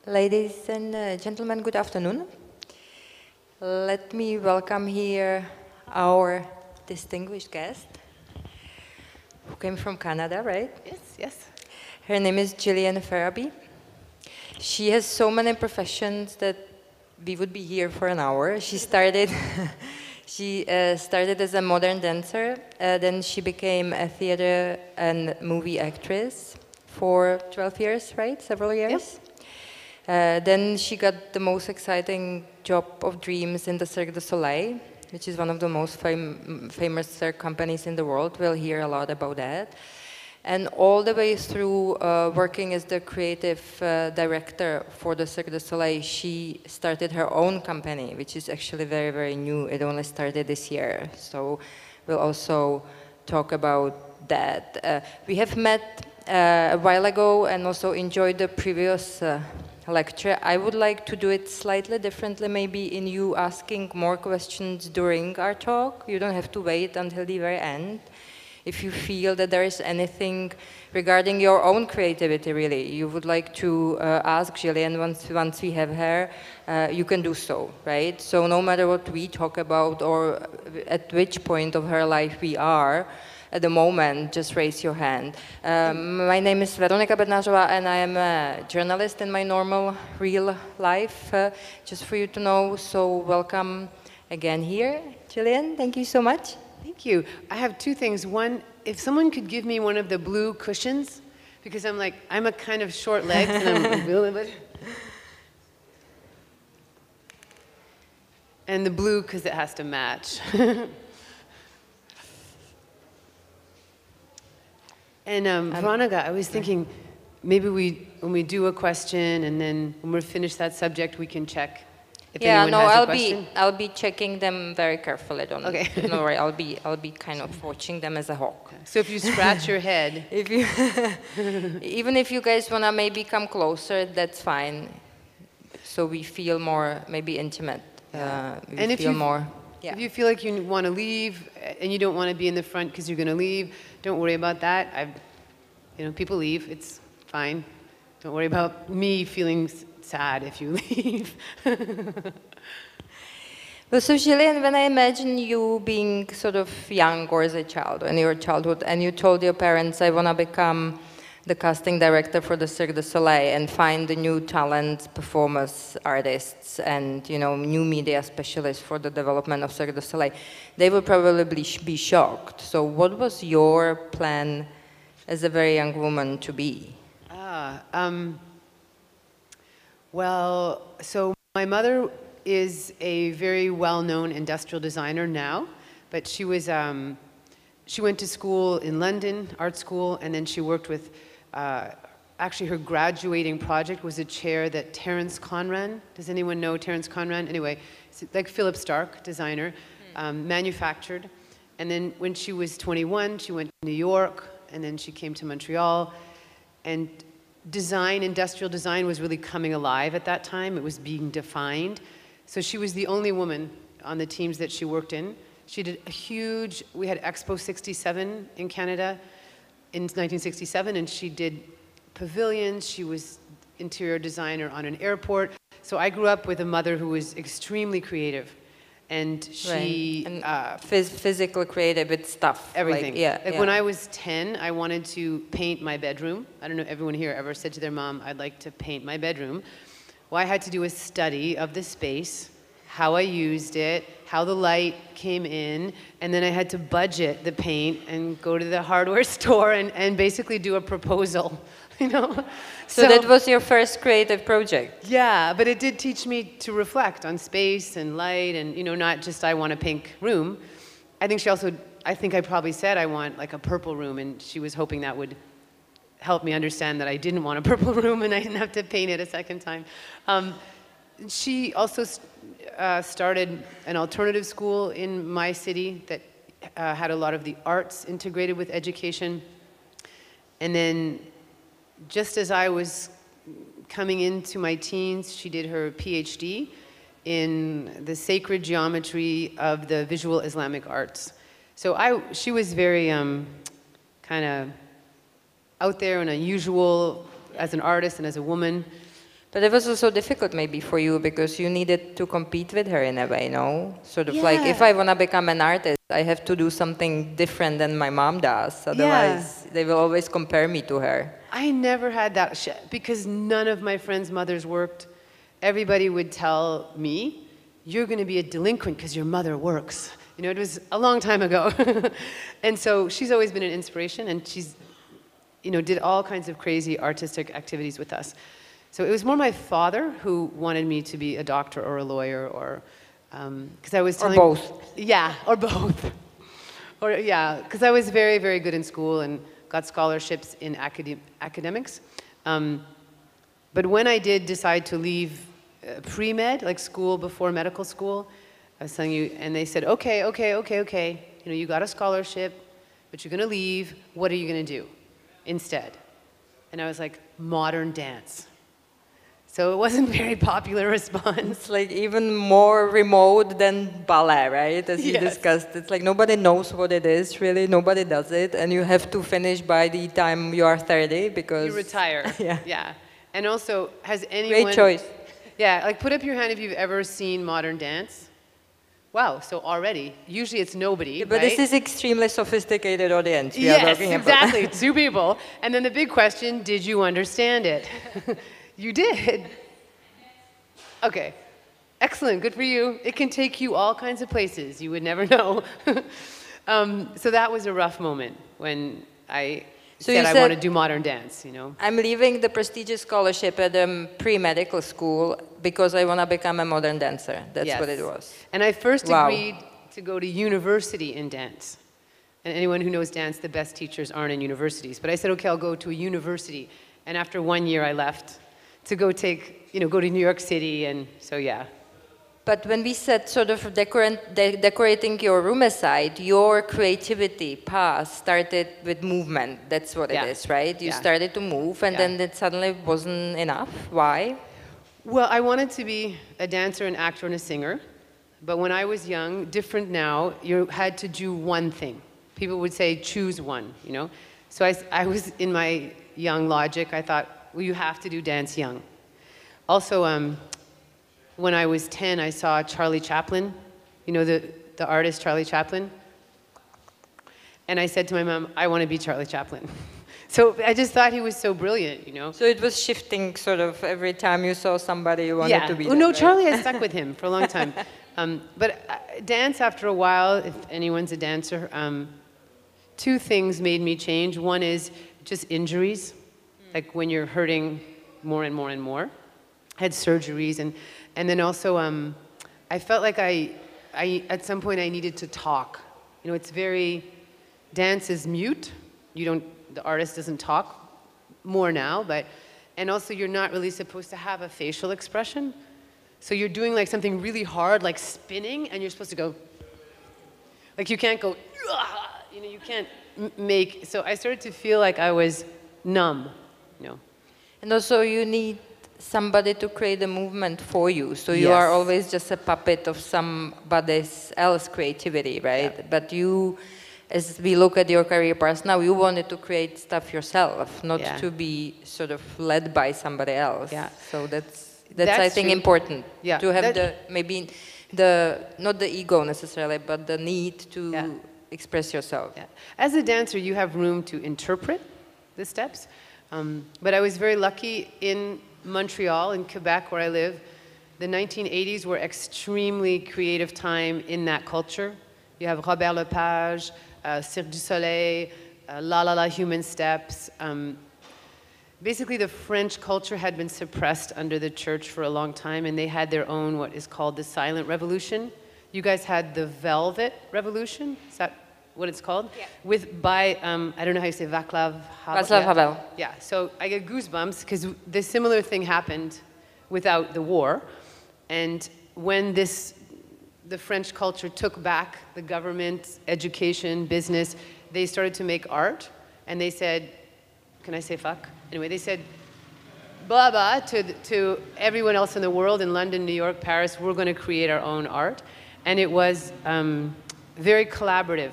Ladies and gentlemen, good afternoon. Let me welcome here our distinguished guest, who came from Canada, right? Yes, yes. Her name is Gillian Ferrabee. She has so many professions that we would be here for an hour. She started, started as a modern dancer, then she became a theater and movie actress for 12 years, right? Several years. Yep. Then she got the most exciting job of dreams in the Cirque Du Soleil, which is one of the most famous cirque companies in the world. We'll hear a lot about that. And all the way through working as the creative director for the Cirque du Soleil, she started her own company, which is actually very, very new. It only started this year. So we'll also talk about that. We have met a while ago and also enjoyed the previous lecture. I would like to do it slightly differently, maybe in you asking more questions during our talk. You don't have to wait until the very end. If you feel that there is anything regarding your own creativity, really, you would like to ask Gillian once we have her, you can do so, right? So no matter what we talk about or at which point of her life we are, at the moment, just raise your hand. My name is Veronika Bednářová and I am a journalist in my normal, real life, just for you to know. So welcome again here, Gillian. Thank you so much. Thank you. I have two things. One, if someone could give me one of the blue cushions, because I'm a kind of short legs and I'm really bit. And the blue, because it has to match. And Veronika, I was thinking, maybe when we do a question and then when we're finished that subject, we can check if anyone has a question. I'll be checking them very carefully. Don't worry. I'll be kind of watching them as a hawk. So if you scratch your head, if you even if you guys wanna maybe come closer, that's fine. So we feel more maybe intimate. And if you feel like you want to leave and you don't want to be in the front because you're going to leave, don't worry about that. People leave. It's fine. Don't worry about me feeling sad if you leave. Well, so Gillian, when I imagine you being sort of young or as a child, in your childhood, and you told your parents, I want to become the casting director for the Cirque du Soleil and find the new talents, performers, artists, and new media specialists for the development of Cirque du Soleil, they would probably be shocked. So what was your plan as a very young woman to be? Well, so my mother is a very well-known industrial designer now, but she went to school in London, art school, and then she worked with actually, her graduating project was a chair that Terence Conran, does anyone know Terence Conran? Anyway, like Philip Stark, designer, manufactured. And then when she was 21, she went to New York, and then she came to Montreal. And design, industrial design was really coming alive at that time. It was being defined. So she was the only woman on the teams that she worked in. She did we had Expo 67 in Canada in 1967, and she did pavilions. She was interior designer on an airport. So I grew up with a mother who was extremely creative, and she physically creative with stuff. Everything. When I was 10, I wanted to paint my bedroom. I don't know if everyone here ever said to their mom, I'd like to paint my bedroom. Well, I had to do a study of the space, how I used it, how the light came in, and then I had to budget the paint and go to the hardware store and basically do a proposal, So that was your first creative project? Yeah, but it did teach me to reflect on space and light and, not just I want a pink room. I think I probably said I want like a purple room, and she was hoping that would help me understand that I didn't want a purple room and I didn't have to paint it a second time. She also started an alternative school in my city that had a lot of the arts integrated with education. And then just as I was coming into my teens, she did her PhD in the sacred geometry of the visual Islamic arts. So she was very kind of out there and unusual as an artist and as a woman. But it was also difficult maybe for you because you needed to compete with her in a way, no? Sort of like, if I want to become an artist, I have to do something different than my mom does. Otherwise, they will always compare me to her. I never had that because none of my friends' mothers worked. Everybody would tell me, you're going to be a delinquent because your mother works. You know, it was a long time ago. And so she's always been an inspiration, and she's, you know, did all kinds of crazy artistic activities with us. So it was more my father who wanted me to be a doctor or a lawyer, or because I was telling... Or both. Yeah, or both. Or yeah, because I was very, very good in school and got scholarships in academics. But when I did decide to leave pre-med, like school before medical school, I was telling you, and they said, okay, you know, you got a scholarship, but you're going to leave. What are you going to do instead? And I was like, modern dance. So it wasn't a very popular response. It's like even more remote than ballet, right? As you discussed. It's like nobody knows what it is, really. Nobody does it. And you have to finish by the time you are 30 because... You retire. Yeah. And also, has anyone... Great choice. Yeah, like put up your hand if you've ever seen modern dance. Wow, so already. Usually it's nobody, but right? this is extremely sophisticated audience we yes, are talking exactly. about. 2 people. And then the big question, did you understand it? You did. Okay. Excellent. Good for you. It can take you all kinds of places. You would never know. So that was a rough moment when I said I want to do modern dance, you know. I'm leaving the prestigious scholarship at a pre-medical school because I want to become a modern dancer. That's what it was. And I first agreed to go to university in dance. And anyone who knows dance, the best teachers aren't in universities. But I said, okay, I'll go to a university. And after 1 year, I left to go go to New York City, and so yeah. But when we said sort of decorating your room aside, your creativity path started with movement. That's what it is, right? You started to move, and then it suddenly wasn't enough. Why? Well, I wanted to be a dancer, an actor, and a singer. But when I was young, different now, you had to do one thing. People would say, choose one, you know? So I was, in my young logic, I thought, well, you have to do dance young. Also, when I was 10, I saw Charlie Chaplin, you know, the artist Charlie Chaplin. And I said to my mom, I want to be Charlie Chaplin. So I just thought he was so brilliant, you know. So it was shifting sort of every time you saw somebody you wanted to be. Yeah, no, Charlie, I stuck with him for a long time. But dance, after a while, if anyone's a dancer, 2 things made me change. One is just injuries, like when you're hurting more and more and more. I had surgeries, and then also I felt like I at some point I needed to talk. You know, it's dance is mute. The artist doesn't talk more now, and also you're not really supposed to have a facial expression. So you're doing like something really hard, like spinning, and you're supposed to go, like you can't go, you know, you can't make, so I started to feel like I was numb, you know. And also you need somebody to create a movement for you, so you are always just a puppet of somebody else's creativity, right? Yeah. But you, as we look at your career path now, you wanted to create stuff yourself, not to be sort of led by somebody else. Yeah. So that's I think important to have not the ego necessarily, but the need to express yourself. Yeah. As a dancer, you have room to interpret the steps, but I was very lucky in Montreal, in Quebec, where I live. The 1980s were extremely creative time in that culture. You have Robert Lepage, Cirque du Soleil, La La La Human Steps. Basically, the French culture had been suppressed under the church for a long time, and they had their own, what is called the Silent Revolution. You guys had the Velvet Revolution? Is that what it's called? Yeah. I don't know how you say, Václav Havel. Yeah, so I get goosebumps because the similar thing happened without the war. And when the French culture took back the government, education, business, they started to make art, and they said, can I say fuck? Anyway, they said, blah, blah, to everyone else in the world, in London, New York, Paris, we're going to create our own art. And it was very collaborative.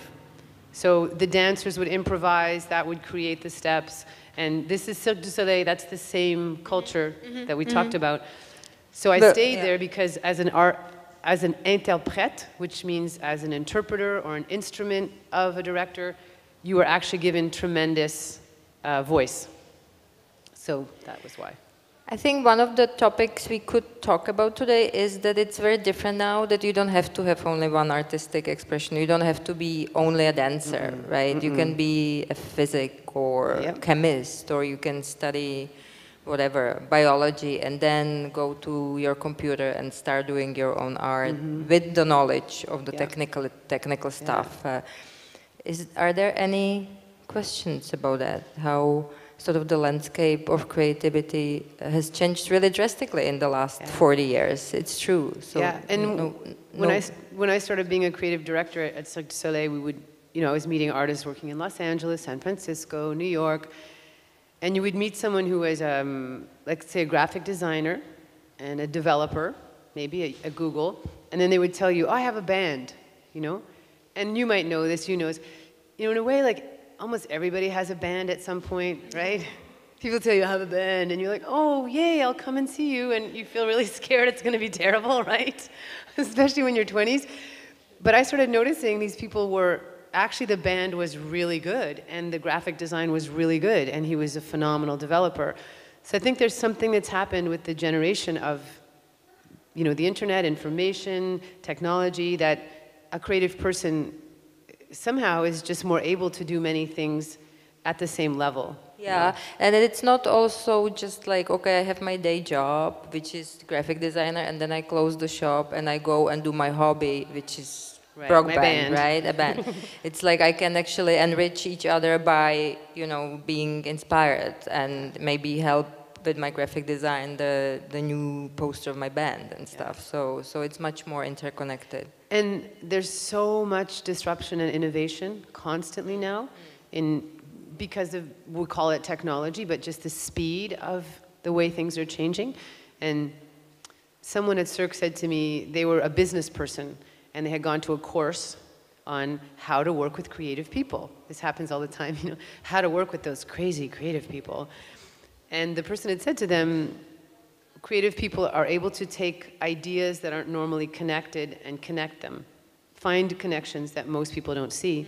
So the dancers would improvise, that would create the steps, And this is Cirque du Soleil, that's the same culture that we talked about. So I stayed there because as an interprète, which means as an interpreter or an instrument of a director, you were actually given tremendous voice. So that was why. I think one of the topics we could talk about today is that it's very different now, that you don't have to have only one artistic expression. You don't have to be only a dancer, right? You can be a physician or chemist, or you can study whatever, biology, and then go to your computer and start doing your own art with the knowledge of the technical stuff. Are there any questions about that? How sort of the landscape of creativity has changed really drastically in the last 40 years. It's true. So and when I started being a creative director at Cirque du Soleil, we would, I was meeting artists working in Los Angeles, San Francisco, New York, and you would meet someone who was, let's say, a graphic designer and a developer, maybe a Google, and then they would tell you, oh, I have a band, and you might know this, in a way, like, almost everybody has a band at some point, right? People tell you I have a band, and you're like, oh, yay, I'll come and see you, and you feel really scared it's going to be terrible, right? Especially when you're 20s. But I started noticing these people were, actually the band was really good, and the graphic design was really good, and he was a phenomenal developer. So I think there's something that's happened with the generation of, the internet, information, technology, that a creative person somehow is just more able to do many things at the same level. Yeah, and it's not also just like, okay, I have my day job, which is graphic designer, and then I close the shop and I go and do my hobby, which is rock band, right? A band. It's like I can actually enrich each other by, being inspired and maybe help with my graphic design, the new poster of my band and stuff. So it's much more interconnected. And there's so much disruption and innovation constantly now, because of, we call it technology, but just the speed of the way things are changing. And someone at Cirque said to me, they were a business person, and they had gone to a course on how to work with creative people. This happens all the time, how to work with those crazy creative people. And the person had said to them, creative people are able to take ideas that aren't normally connected and connect them, find connections that most people don't see.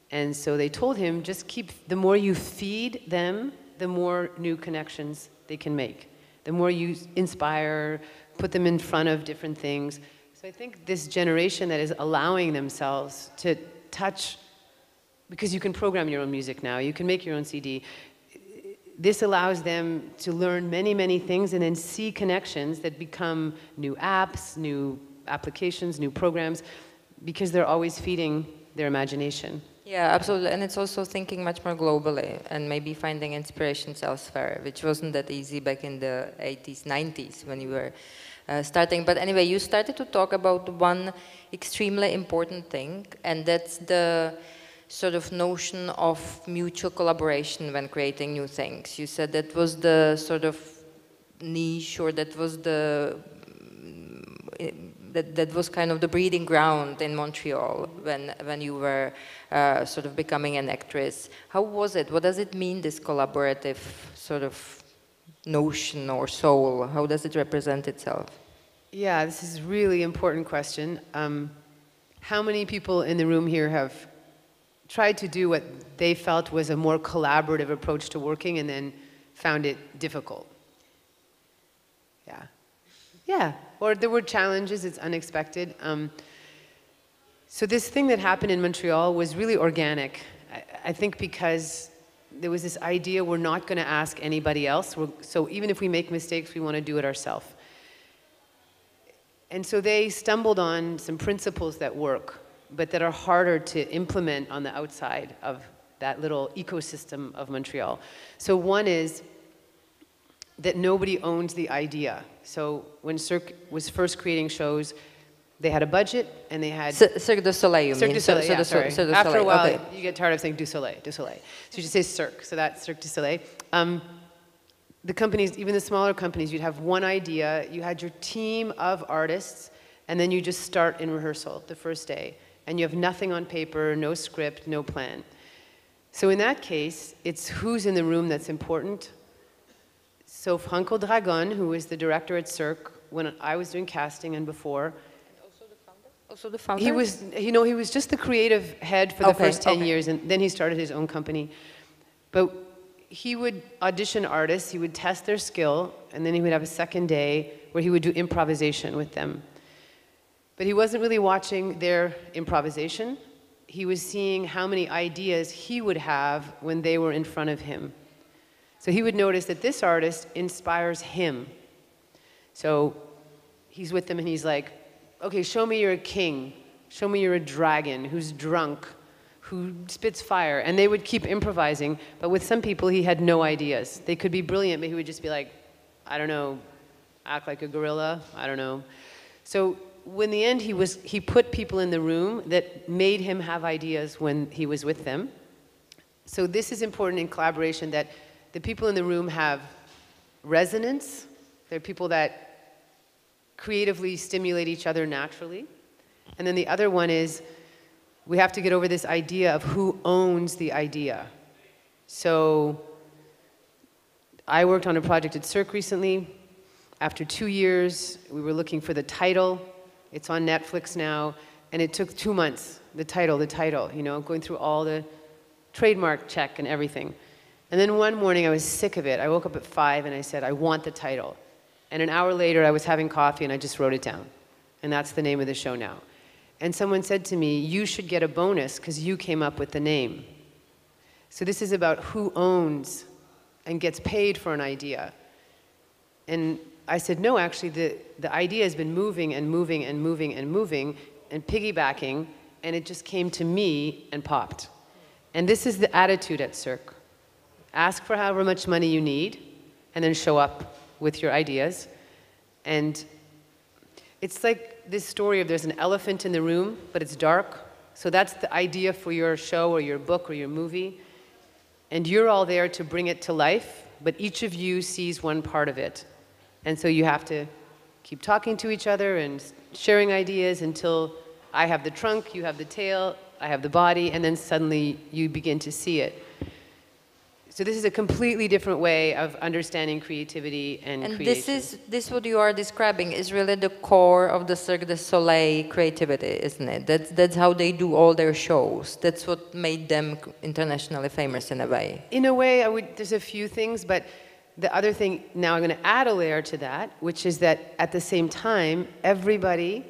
And so they told him, just the more you feed them, the more new connections they can make. The more you inspire, put them in front of different things. So I think this generation that is allowing themselves to touch, because you can program your own music now, you can make your own CD, this allows them to learn many, many things and then see connections that become new apps, new applications, new programs, because they're always feeding their imagination. Yeah, absolutely. And it's also thinking much more globally and maybe finding inspirations elsewhere, which wasn't that easy back in the 80s, 90s when you were starting. But anyway, you started to talk about one extremely important thing, and that's the sort of notion of mutual collaboration when creating new things. You said that was the sort of niche, or that was the that was kind of the breeding ground in Montreal when you were sort of becoming an actress. How was it? What does it mean, this collaborative sort of notion or soul? How does it represent itself? Yeah, this is a really important question. How many people in the room here have tried to do what they felt was a more collaborative approach to working and then found it difficult? Yeah, or there were challenges, it's unexpected. So this thing that happened in Montreal was really organic. I think because there was this idea we're not going to ask anybody else, so even if we make mistakes, we want to do it ourselves. And so they stumbled on some principles that work, but that are harder to implement on the outside of that little ecosystem of Montreal. So one is that nobody owns the idea. So when Cirque was first creating shows, they had a budget and they had... Cirque du Soleil, you Cirque mean? du Soleil, yeah, sorry. Cirque du After a Soleil, while, okay. you get tired of saying du Soleil, du Soleil. So you just say Cirque, so that's Cirque du Soleil. The companies, even the smaller companies, you'd have one idea, you had your team of artists, and then you just start in rehearsal the first day. And you have nothing on paper, no script, no plan. So in that case, it's who's in the room that's important. So Franco Dragon, who was the director at Cirque when I was doing casting and before. And also the founder? Also the founder? He was just the creative head for the first 10 years, and then he started his own company. But he would audition artists, he would test their skill, and then he would have a second day where he would do improvisation with them. But he wasn't really watching their improvisation. He was seeing how many ideas he would have when they were in front of him. So he would notice that this artist inspires him. So he's with them and he's like, okay, show me you're a king. Show me you're a dragon who's drunk, who spits fire. And they would keep improvising, but with some people he had no ideas. They could be brilliant, but he would just be like, I don't know, act like a gorilla, I don't know. So when the end he put people in the room that made him have ideas when he was with them. So this is important in collaboration, that the people in the room have resonance. They're people that creatively stimulate each other naturally. And then the other one is, we have to get over this idea of who owns the idea. So I worked on a project at Cirque recently. After 2 years, we were looking for the title. It's on Netflix now, and it took 2 months, the title, you know, going through all the trademark check and everything. And then one morning I was sick of it. I woke up at 5 and I said, I want the title. And an hour later I was having coffee and I just wrote it down. And that's the name of the show now. And someone said to me, you should get a bonus because you came up with the name. So this is about who owns and gets paid for an idea. And I said, no, actually, the idea has been moving and moving and moving and moving and piggybacking, and it just came to me and popped. And this is the attitude at Cirque. Ask for however much money you need, and then show up with your ideas. And it's like this story of there's an elephant in the room, but it's dark. So that's the idea for your show or your book or your movie. And you're all there to bring it to life, but each of you sees one part of it. And so you have to keep talking to each other and sharing ideas until I have the trunk, you have the tail, I have the body, and then suddenly you begin to see it. So this is a completely different way of understanding creativity and creation. And this what you are describing is really the core of the Cirque du Soleil creativity, isn't it? That's how they do all their shows. That's what made them internationally famous in a way. In a way, there's a few things, but the other thing, now I'm going to add a layer to that, which is that at the same time, everybody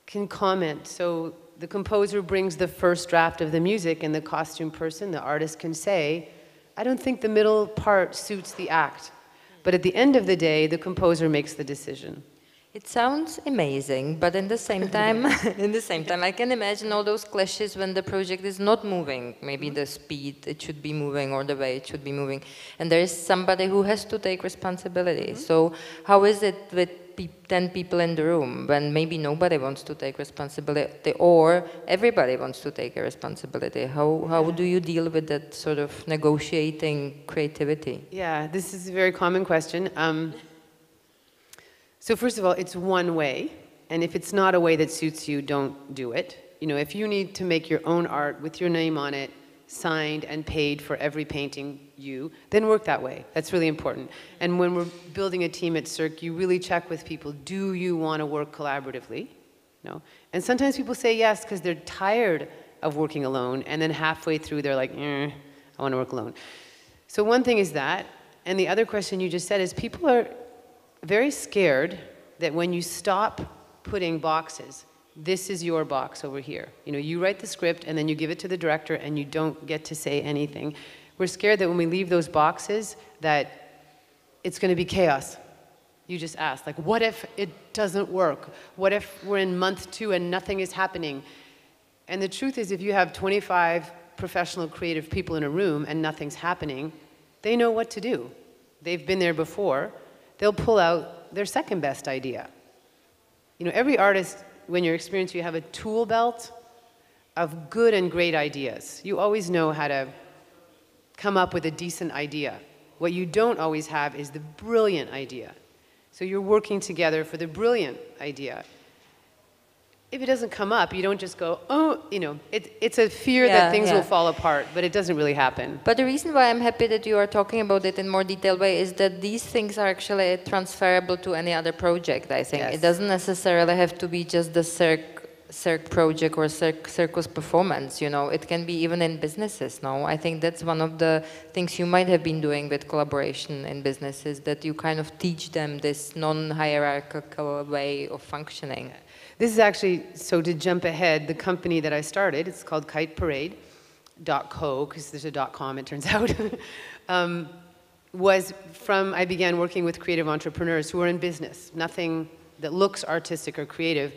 can comment. So the composer brings the first draft of the music, and the costume person, the artist, can say, I don't think the middle part suits the act. But at the end of the day, the composer makes the decision. It sounds amazing, but in the same time, I can imagine all those clashes when the project is not moving. Maybe the speed it should be moving or the way it should be moving. And there is somebody who has to take responsibility. So how is it with 10 people in the room when maybe nobody wants to take responsibility or everybody wants to take a responsibility? How do you deal with that sort of negotiating creativity? Yeah, this is a very common question. So first of all, it's one way, and if it's not a way that suits you, don't do it. You know, if you need to make your own art with your name on it, signed and paid for every painting then work that way. That's really important. And when we're building a team at Cirque, you really check with people, do you want to work collaboratively? No. And sometimes people say yes because they're tired of working alone, and then halfway through they're like, I want to work alone. So one thing is that, and the other question you just said is people are very scared that when you stop putting boxes, this is your box over here. You know, you write the script and then you give it to the director and you don't get to say anything. We're scared that when we leave those boxes that it's going to be chaos. You just asked, like, what if it doesn't work? What if we're in month 2 and nothing is happening? And the truth is, if you have 25 professional creative people in a room and nothing's happening, they know what to do. They've been there before. They'll pull out their second best idea. You know, every artist, when you're experienced, you have a tool belt of good and great ideas. You always know how to come up with a decent idea. What you don't always have is the brilliant idea. So you're working together for the brilliant idea. if it doesn't come up, you don't just go, oh, you know, it's a fear that things will fall apart, but it doesn't really happen. But the reason why I'm happy that you are talking about it in more detailed way is that these things are actually transferable to any other project, I think. Yes. It doesn't necessarily have to be just the Cirque project or circus performance, you know. It can be even in businesses, no? I think that's one of the things you might have been doing with collaboration in businesses, that you kind of teach them this non-hierarchical way of functioning. Yeah. This is actually, so to jump ahead, the company that I started, it's called Kite Parade, .co, because there's a .com, it turns out, was from, I began working with creative entrepreneurs who are in business, nothing that looks artistic or creative,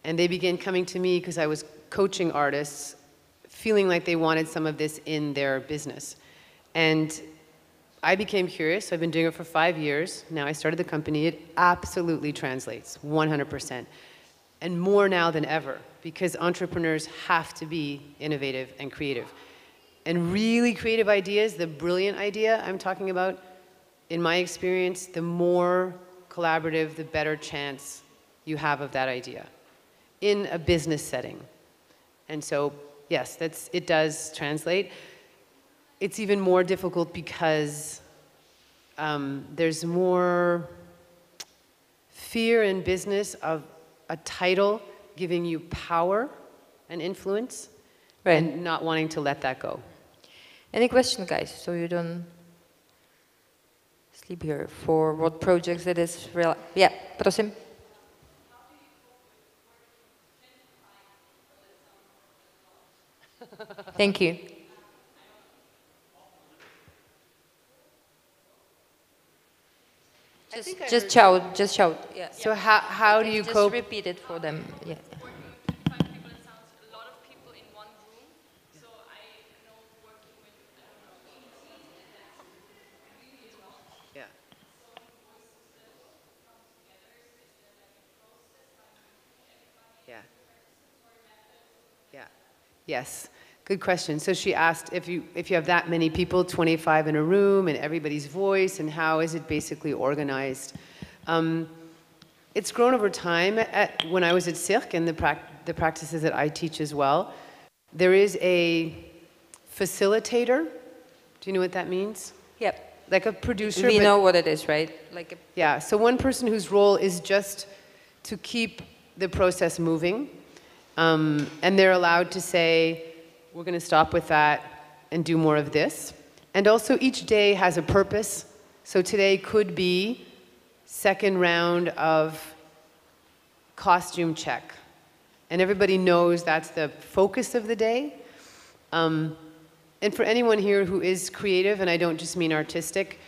and they began coming to me because I was coaching artists, feeling like they wanted some of this in their business. And I became curious, so I've been doing it for 5 years. Now I started the company, it absolutely translates, 100%. And more now than ever, because entrepreneurs have to be innovative and creative. And really creative ideas, the brilliant idea I'm talking about, in my experience, the more collaborative, the better chance you have of that idea in a business setting. And so, yes, it does translate. It's even more difficult because there's more fear in business of a title giving you power and influence, right, and not wanting to let that go. Any question, guys, so you don't sleep here? For what projects it is real? Yeah, prosím. Thank you. Just shout. Yeah. So how do you cope? Just repeat it for them. Yeah. Yes, good question. So she asked if you have that many people, 25 in a room, and everybody's voice, and how is it basically organized? It's grown over time. When I was at Cirque, and the practices that I teach as well, there is a facilitator. Do you know what that means? Yep. Like a producer. We know what it is, right? Like yeah. So one person whose role is just to keep the process moving. And they're allowed to say, we're going to stop with that and do more of this. And also each day has a purpose. So today could be second round of costume check. And everybody knows that's the focus of the day. And for anyone here who is creative, and I don't just mean artistic,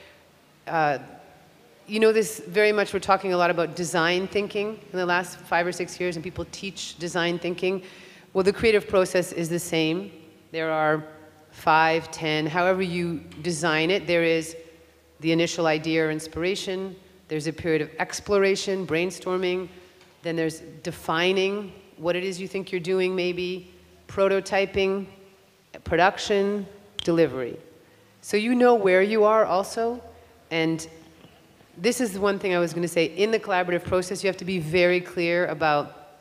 you know this very much, we're talking a lot about design thinking in the last 5 or 6 years, and people teach design thinking. Well, the creative process is the same. There are 5, 10, however you design it, there is the initial idea or inspiration, there's a period of exploration, brainstorming, then there's defining what it is you think you're doing maybe, prototyping, production, delivery. So you know where you are also, and this is the one thing I was going to say. In the collaborative process, you have to be very clear about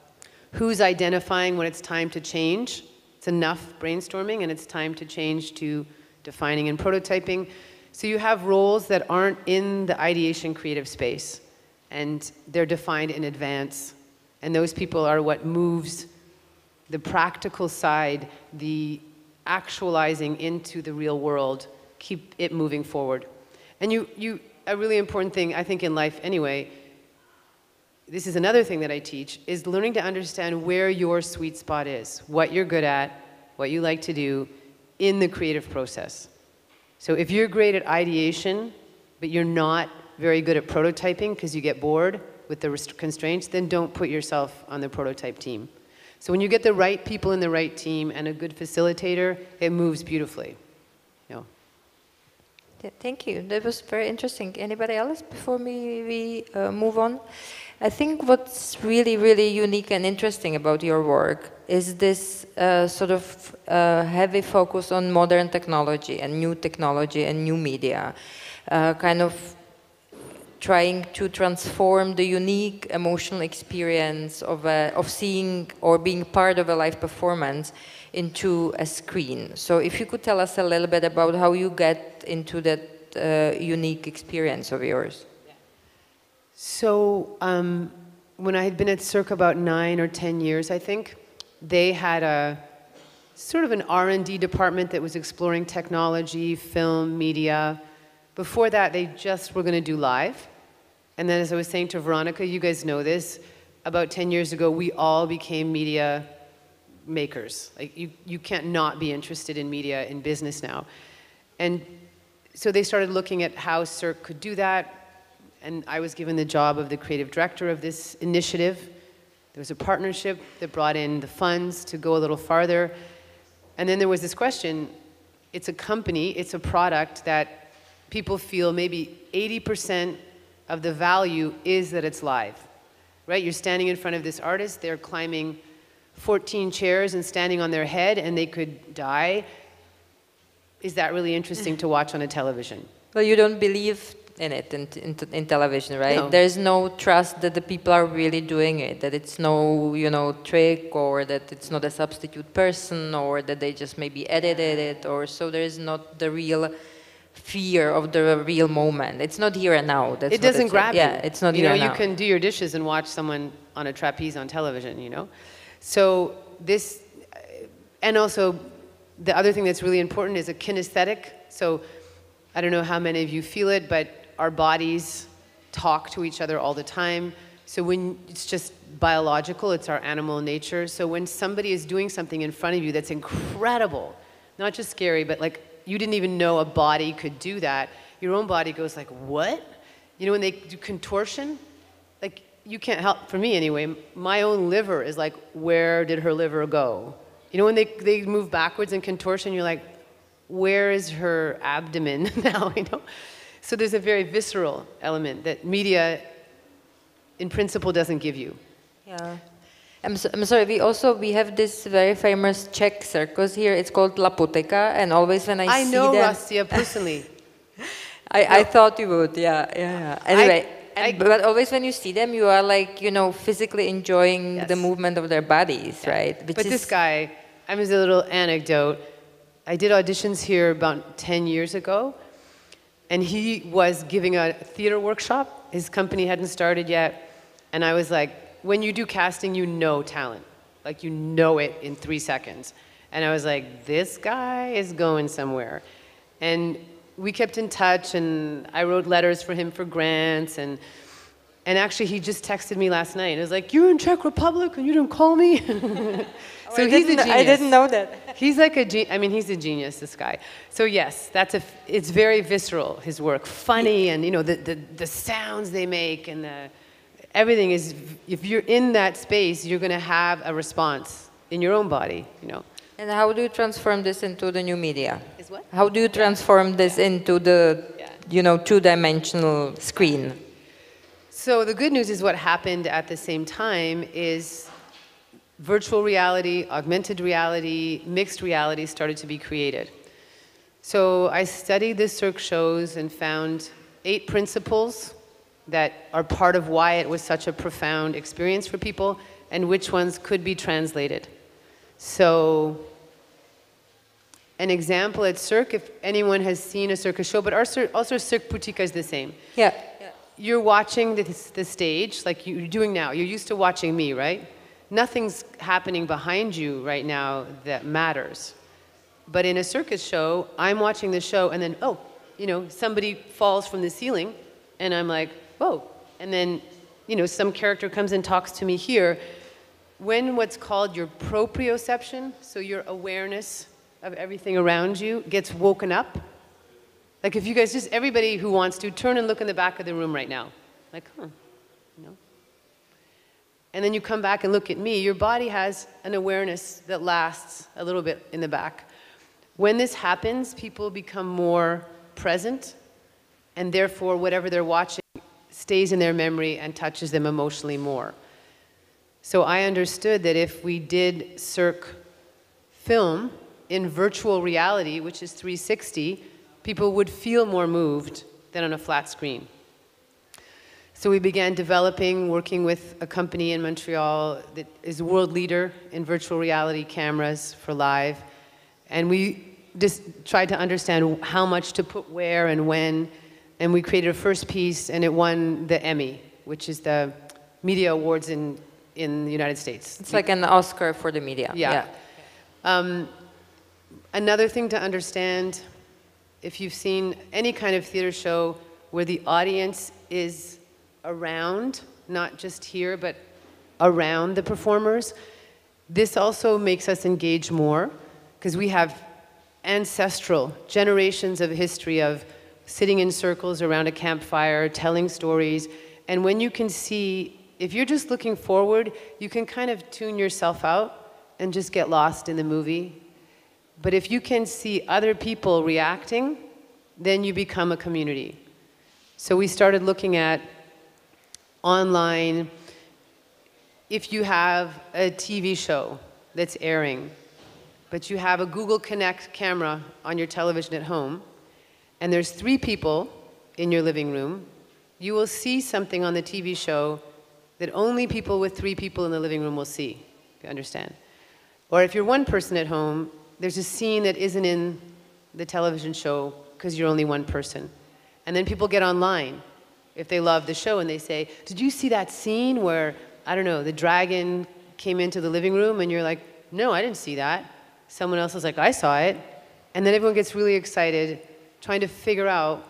who's identifying when it's time to change. It's enough brainstorming, and it's time to change to defining and prototyping. So you have roles that aren't in the ideation creative space, and they're defined in advance. And those people are what moves the practical side, the actualizing into the real world, keep it moving forward. And a really important thing, I think, in life anyway, this is another thing that I teach, is learning to understand where your sweet spot is, what you're good at, what you like to do in the creative process. So if you're great at ideation, but you're not very good at prototyping because you get bored with the constraints, then don't put yourself on the prototype team. So when you get the right people in the right team and a good facilitator, it moves beautifully. You know. Thank you. That was very interesting. Anybody else before we move on? I think what's really, really unique and interesting about your work is this sort of heavy focus on modern technology and new media. Kind of trying to transform the unique emotional experience of seeing or being part of a live performance into a screen. So if you could tell us a little bit about how you get into that unique experience of yours. So when I had been at Cirque about 9 or 10 years, I think, they had a sort of an R&D department that was exploring technology, film, media. Before that, they just were going to do live. And then, as I was saying to Veronica, you guys know this, about 10 years ago, we all became media makers. Like, you can't not be interested in media, in business now. And so they started looking at how Cirque could do that. And I was given the job of the creative director of this initiative. There was a partnership that brought in the funds to go a little farther. And then there was this question, it's a company, it's a product that people feel maybe 80% of the value is that it's live, right? You're standing in front of this artist, they're climbing 14 chairs and standing on their head and they could die. Is that really interesting to watch on a television? Well, you don't believe in it in television, right? No. There's no trust that the people are really doing it, that it's no, you know, trick, or that it's not a substitute person, or that they just maybe edited it, or so there's not the real fear of the real moment. It's not here and now. That's it doesn't grab you. Yeah, it's not here and now. You can do your dishes and watch someone on a trapeze on television, you know? So this, and also the other thing that's really important is a kinesthetic. So I don't know how many of you feel it, but our bodies talk to each other all the time. So when it's just biological, it's our animal nature. So when somebody is doing something in front of you that's incredible, not just scary, but like you didn't even know a body could do that, your own body goes like, what? You know, when they do contortion, like you can't help, for me anyway, my own liver is like, where did her liver go? You know, when they move backwards in contortion, you're like, where is her abdomen now, you know? So there's a very visceral element that media, in principle, doesn't give you. Yeah. I'm sorry, we have this very famous Czech circus here. It's called La Protéká, and always when I see them... I know Rastia personally. I thought you would, yeah. Anyway, but always when you see them, you are like, you know, physically enjoying the movement of their bodies, right? But this guy, I mean, a little anecdote. I did auditions here about 10 years ago, and he was giving a theater workshop. His company hadn't started yet, and I was like, when you do casting, you know talent. Like, you know it in 3 seconds. And I was like, this guy is going somewhere. And we kept in touch, and I wrote letters for him for grants, and actually he just texted me last night. It was like, you're in Czech Republic and you didn't call me? So he's a genius. I didn't know that. He's like he's a genius, this guy. So yes, it's very visceral, his work. Funny, and you know, the sounds they make, and everything is, if you're in that space, you're going to have a response in your own body, you know. And how do you transform this into the new media? Is what? How do you transform this into the, you know, two-dimensional screen? So the good news is what happened at the same time is virtual reality, augmented reality, mixed reality started to be created. So I studied the Cirque shows and found 8 principles that are part of why it was such a profound experience for people, and which ones could be translated. So an example at Cirque, if anyone has seen a circus show, but also Cirque Boutique is the same. Yeah. You're watching the stage, like you're doing now. You're used to watching me, right? Nothing's happening behind you right now that matters. But in a circus show, I'm watching the show, and then, oh, you know, somebody falls from the ceiling, and I'm like, whoa. And then, you know, some character comes and talks to me here. When what's called your proprioception, so your awareness of everything around you, gets woken up, like if you guys, just everybody who wants to, turn and look in the back of the room right now. Like, you know. And then you come back and look at me, your body has an awareness that lasts a little bit in the back. When this happens, people become more present, and therefore whatever they're watching stays in their memory and touches them emotionally more. So I understood that if we did Cirque film in virtual reality, which is 360, people would feel more moved than on a flat screen. So we began developing, working with a company in Montreal that is a world leader in virtual reality cameras for live. And we just tried to understand how much to put where and when. And we created a first piece, and it won the Emmy, which is the media awards in the United States. It's like an Oscar for the media. Yeah. Another thing to understand, if you've seen any kind of theater show where the audience is around, not just here, but around the performers, this also makes us engage more, because we have ancestral generations of history of sitting in circles around a campfire, telling stories. And when you can see, if you're just looking forward, you can kind of tune yourself out and just get lost in the movie. But if you can see other people reacting, then you become a community. So we started looking at online, if you have a TV show that's airing, but you have a Google Connect camera on your television at home, and there's 3 people in your living room, you will see something on the TV show that only people with 3 people in the living room will see, if you understand. Or if you're one person at home, there's a scene that isn't in the television show because you're only one person. And then people get online if they love the show and they say, did you see that scene where, I don't know, the dragon came into the living room? And you're like, no, I didn't see that. Someone else is like, I saw it. And then everyone gets really excited trying to figure out,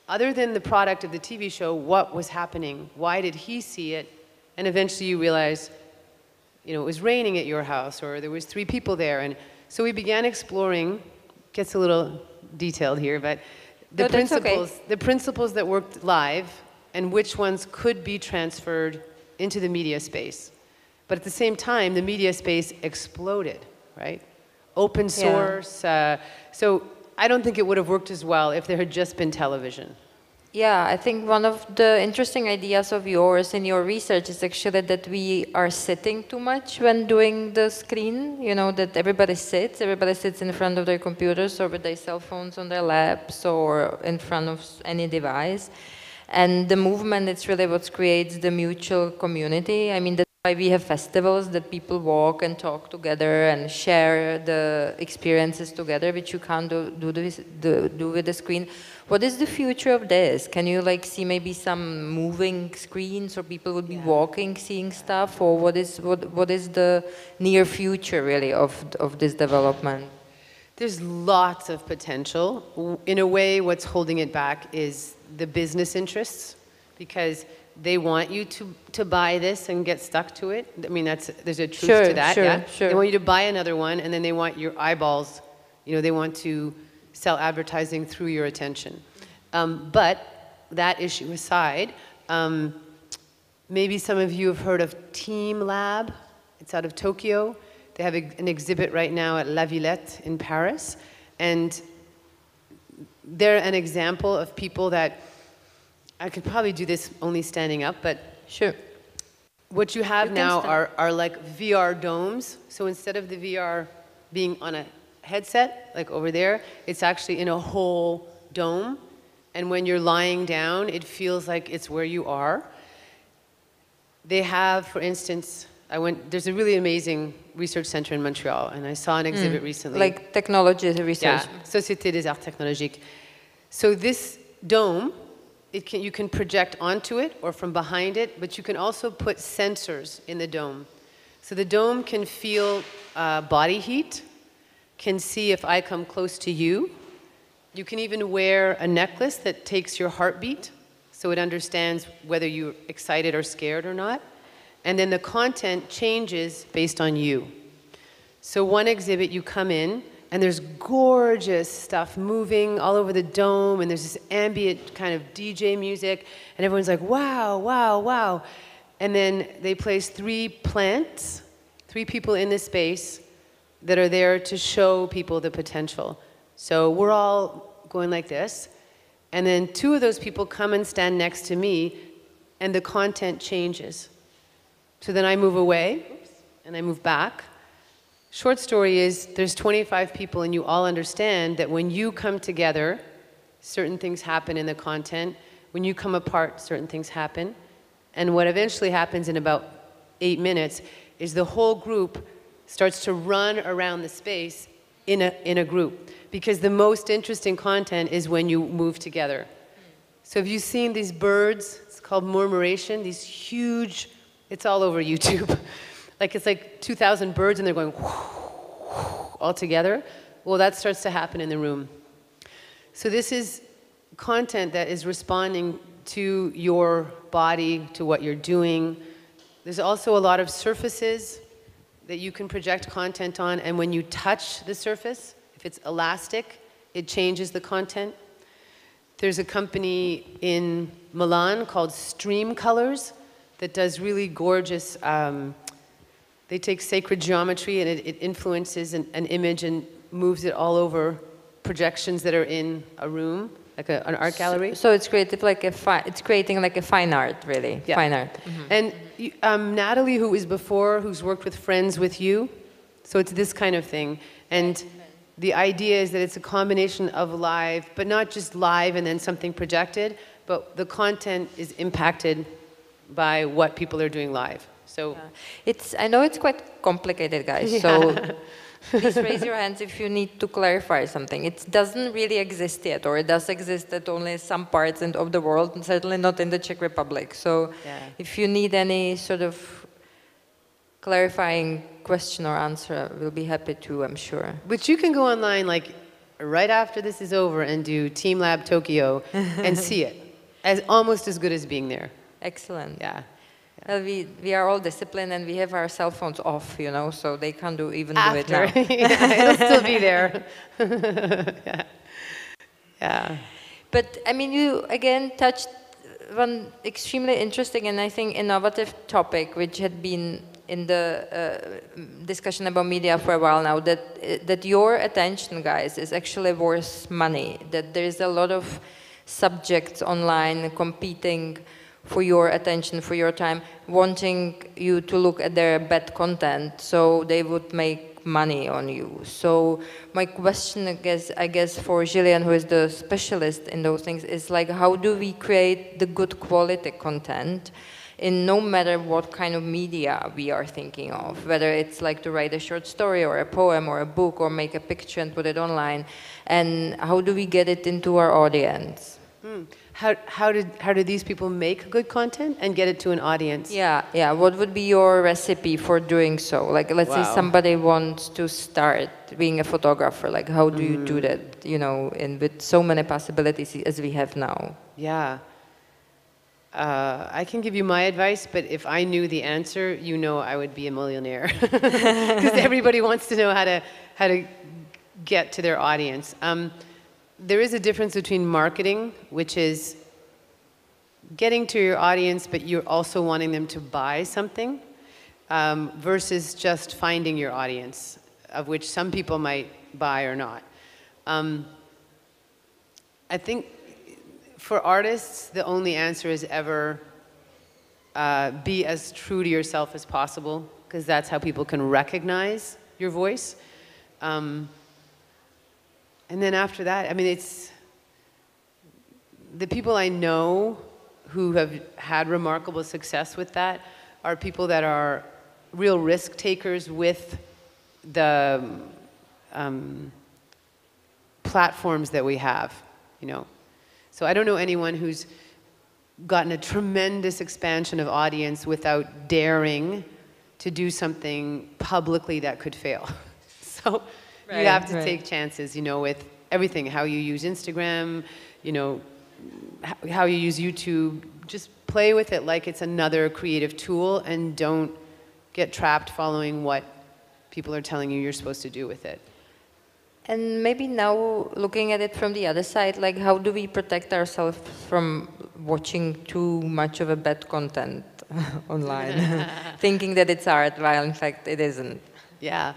other than the product of the TV show, what was happening? Why did he see it? And eventually you realize, you know, it was raining at your house, or there was 3 people there. And so we began exploring, gets a little detailed here, but the principles that worked live and which ones could be transferred into the media space. But at the same time, the media space exploded, right? Open source. So I don't think it would have worked as well if there had just been television. Yeah, I think one of the interesting ideas of yours in your research is actually that we are sitting too much when doing the screen. You know, that everybody sits in front of their computers or with their cell phones on their laps or in front of any device. And the movement, it's really what creates the mutual community. I mean, that's why we have festivals, that people walk and talk together and share the experiences together, which you can't do with the screen. What is the future of this? Can you like see maybe some moving screens, or people would be walking, seeing stuff, or what is the near future really of this development? There's lots of potential. In a way, what's holding it back is the business interests, because they want you to buy this and get stuck to it. I mean, there's a truth to that. They want you to buy another one, and then they want your eyeballs. You know, they want to sell advertising through your attention. But that issue aside, maybe some of you have heard of Team Lab. It's out of Tokyo. They have an exhibit right now at La Villette in Paris. And they're an example of people that, I could probably do this only standing up, but sure. What you have now are like VR domes. So instead of the VR being on a headset, like over there, it's actually in a whole dome. And when you're lying down, it feels like it's where you are. They have, for instance, there's a really amazing research center in Montreal, and I saw an exhibit recently. Like technology research. Yeah, Société des Arts Technologiques. So this dome, you can project onto it or from behind it, but you can also put sensors in the dome. So the dome can feel body heat, can see if I come close to you. You can even wear a necklace that takes your heartbeat, so it understands whether you're excited or scared or not. And then the content changes based on you. So one exhibit, you come in, and there's gorgeous stuff moving all over the dome, and there's this ambient kind of DJ music, and everyone's like, wow, wow, wow. And then they place 3 plants, 3 people in this space that are there to show people the potential. So we're all going like this, and then 2 of those people come and stand next to me, and the content changes. So then I move away, and I move back. Short story is, there's 25 people, and you all understand that when you come together, certain things happen in the content. when you come apart, certain things happen. And what eventually happens in about 8 minutes is the whole group starts to run around the space in a group. Because the most interesting content is when you move together. So have you seen these birds? It's called murmuration, these huge, it's all over YouTube. It's like 2,000 birds and they're going all together. Well, that starts to happen in the room. So this is content that is responding to your body, to what you're doing. There's also a lot of surfaces that you can project content on, and when you touch the surface, if it's elastic, it changes the content. There's a company in Milan called Stream Colors that does really gorgeous, they take sacred geometry and it influences an image and moves it all over projections that are in a room, like an art gallery. So it's creative, it's creating like a fine art, really. Yeah. Fine art. And Natalie, who's worked with Friends with You, so it's this kind of thing. And the idea is that it's a combination of live, but not just live and then something projected, but the content is impacted by what people are doing live. So I know it's quite complicated, guys. Yeah. So please raise your hands if you need to clarify something. It doesn't really exist yet, or it does exist at only some parts of the world, and certainly not in the Czech Republic. So if you need any sort of clarifying question or answer, we'll be happy to, I'm sure. But you can go online right after this is over and do Team Lab Tokyo and see it almost as good as being there. Excellent. Yeah. Well, we are all disciplined and we have our cell phones off, so they can't do it now. It'll still be there. Yeah. But I mean, you again touched one extremely interesting and I think innovative topic, which had been in the discussion about media for a while now, that your attention, guys, is actually worth money. That there is a lot of subjects online competing for your attention, for your time, wanting you to look at their bad content, so they would make money on you. So my question, I guess for Gillian, who is the specialist in those things, is how do we create the good quality content in no matter what kind of media we are thinking of, whether it's to write a short story or a poem or a book or make a picture and put it online, and how do we get it into our audience? How do these people make good content and get it to an audience? Yeah. What would be your recipe for doing so? Let's say somebody wants to start being a photographer. How do you do that? With so many possibilities as we have now. Yeah. I can give you my advice, but if I knew the answer, I would be a millionaire. Because everybody wants to know how to get to their audience. There is a difference between marketing, which is getting to your audience, but you're also wanting them to buy something, versus just finding your audience, of which some people might buy or not. I think for artists, the only answer is ever be as true to yourself as possible, because that's how people can recognize your voice. And then after that, I mean, it's the people I know who have had remarkable success with that are people that are real risk takers with the platforms that we have, So I don't know anyone who's gotten a tremendous expansion of audience without daring to do something publicly that could fail. So you have to take chances, with everything, how you use Instagram, how you use YouTube. Just play with it like it's another creative tool and don't get trapped following what people are telling you you're supposed to do with it. And maybe now, looking at it from the other side, how do we protect ourselves from watching too much of a bad content online, thinking that it's art, while in fact it isn't? Yeah.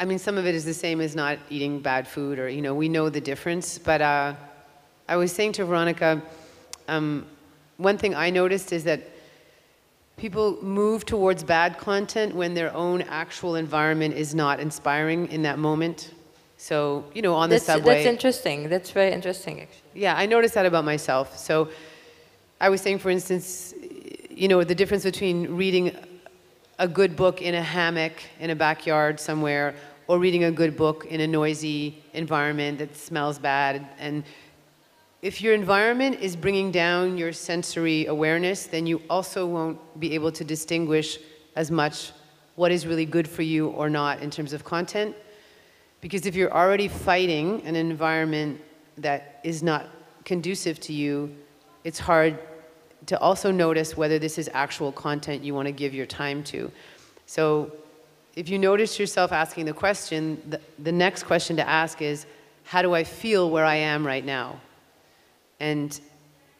I mean, some of it is the same as not eating bad food, or, we know the difference. But I was saying to Veronica, one thing I noticed is that people move towards bad content when their own actual environment is not inspiring in that moment. So, you know, on the subway. That's interesting. That's very interesting, actually. Yeah, I noticed that about myself. So I was saying, for instance, you know, the difference between reading a good book in a hammock in a backyard somewhere or reading a good book in a noisy environment that smells bad. And if your environment is bringing down your sensory awareness, then you also won't be able to distinguish as much what is really good for you or not in terms of content. Because if you're already fighting an environment that is not conducive to you, it's hard to also notice whether this is actual content you want to give your time to. So if you notice yourself asking the question, the next question to ask is, how do I feel where I am right now? And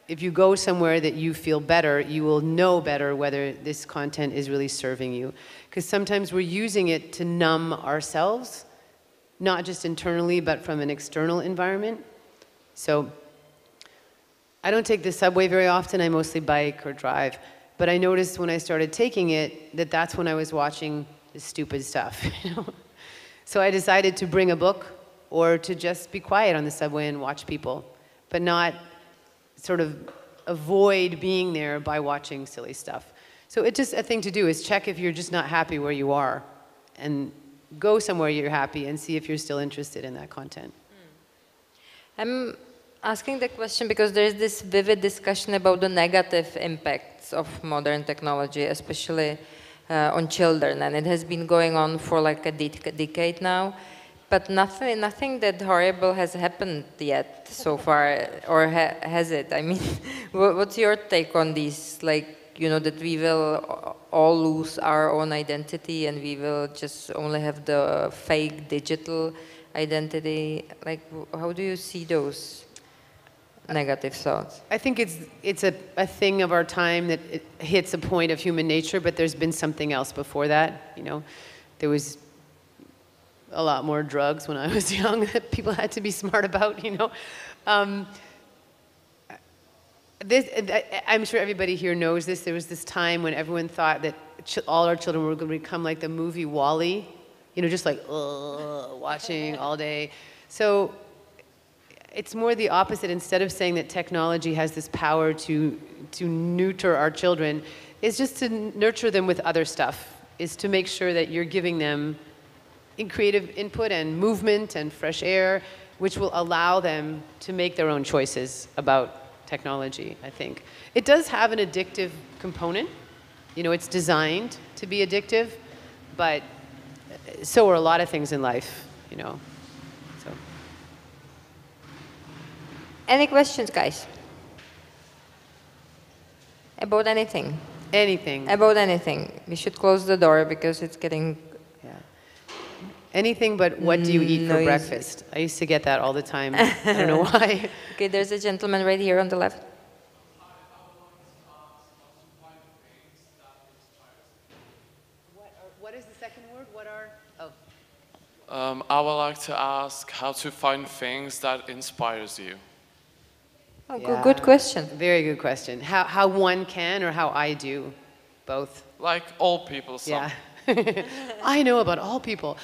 if you go somewhere that you feel better, you will know better whether this content is really serving you. Because sometimes we're using it to numb ourselves, not just internally, but from an external environment. So I don't take the subway very often. I mostly bike or drive. But I noticed when I started taking it that that's when I was watching the stupid stuff. You know? So I decided to bring a book or to just be quiet on the subway and watch people, but not sort of avoid being there by watching silly stuff. So it's just a thing to do is check if you're just not happy where you are and go somewhere you're happy and see if you're still interested in that content. I'm asking the question because there's this vivid discussion about the negative impacts of modern technology, especially on children, and it has been going on for like a decade now. But nothing that horrible has happened yet so far, or has it? I mean, what's your take on these? Like, you know, that we will all lose our own identity and we will just only have the fake digital identity. Like, how do you see those negative thoughts? I think it's a thing of our time that it hits a point of human nature, but there's been something else before that. You know, there was a lot more drugs when I was young that people had to be smart about, you know. I'm sure everybody here knows this. There was this time when everyone thought that all our children were going to become like the movie WALL-E, you know, just like watching all day. So it's more the opposite. Instead of saying that technology has this power to neuter our children, it's just to nurture them with other stuff, is to make sure that you're giving them in creative input and movement and fresh air, which will allow them to make their own choices about technology, I think. It does have an addictive component. You know, it's designed to be addictive, but so are a lot of things in life, you know. So. Any questions, guys? About anything? Anything. About anything. We should close the door because it's getting... Anything but what do you eat for breakfast? I used to get that all the time. I don't know why. Okay, there's a gentleman right here on the left. What is the second word? What are... I would like to ask how to find things that inspires you. Oh, yeah. Good question. Very good question. How one can or how I do? Both. Like all people. Yeah. I know about all people.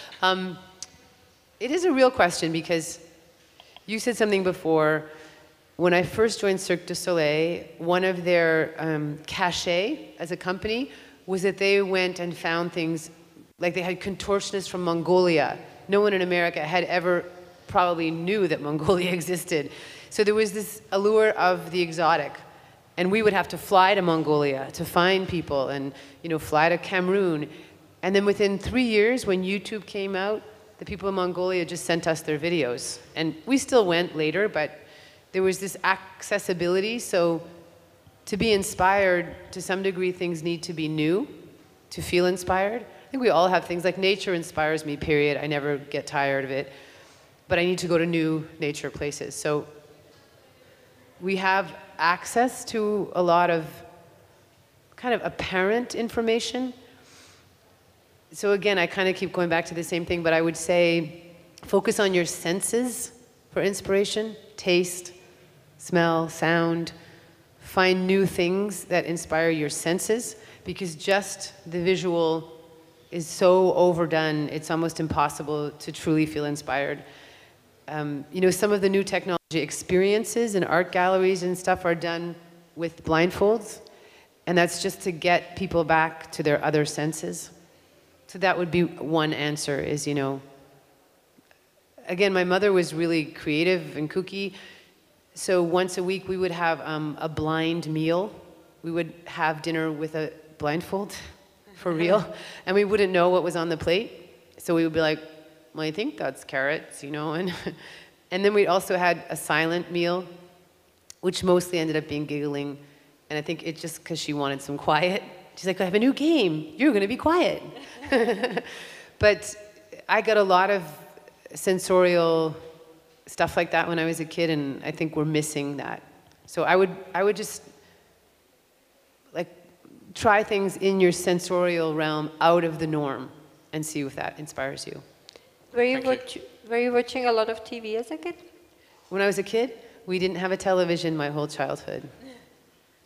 It is a real question because you said something before. When I first joined Cirque du Soleil, one of their cachet as a company was that they went and found things, like they had contortionists from Mongolia. No one in America had ever probably knew that Mongolia existed. So there was this allure of the exotic. And we would have to fly to Mongolia to find people and, you know, fly to Cameroon. And then within 3 years, when YouTube came out, the people in Mongolia just sent us their videos. And we still went later, but there was this accessibility. So to be inspired, to some degree, things need to be new to feel inspired. I think we all have things like nature inspires me, period. I never get tired of it. But I need to go to new nature places. So we have access to a lot of kind of apparent information. So again, I kind of keep going back to the same thing, but I would say focus on your senses for inspiration, taste, smell, sound. Find new things that inspire your senses, because just the visual is so overdone, it's almost impossible to truly feel inspired. you know, some of the new technology experiences in art galleries and stuff are done with blindfolds, and that's just to get people back to their other senses. So that would be one answer is, you know, again, my mother was really creative and kooky, so once a week we would have a blind meal. We would have dinner with a blindfold, for real, and we wouldn't know what was on the plate, so we would be like, well, I think that's carrots, you know, and then we also had a silent meal, which mostly ended up being giggling, and I think it's just because she wanted some quiet. She's like, I have a new game, you're gonna be quiet. But I got a lot of sensorial stuff like that when I was a kid, and I think we're missing that. So I would just like try things in your sensorial realm out of the norm and see if that inspires you. Were you watching a lot of TV as a kid? When I was a kid, we didn't have a television my whole childhood.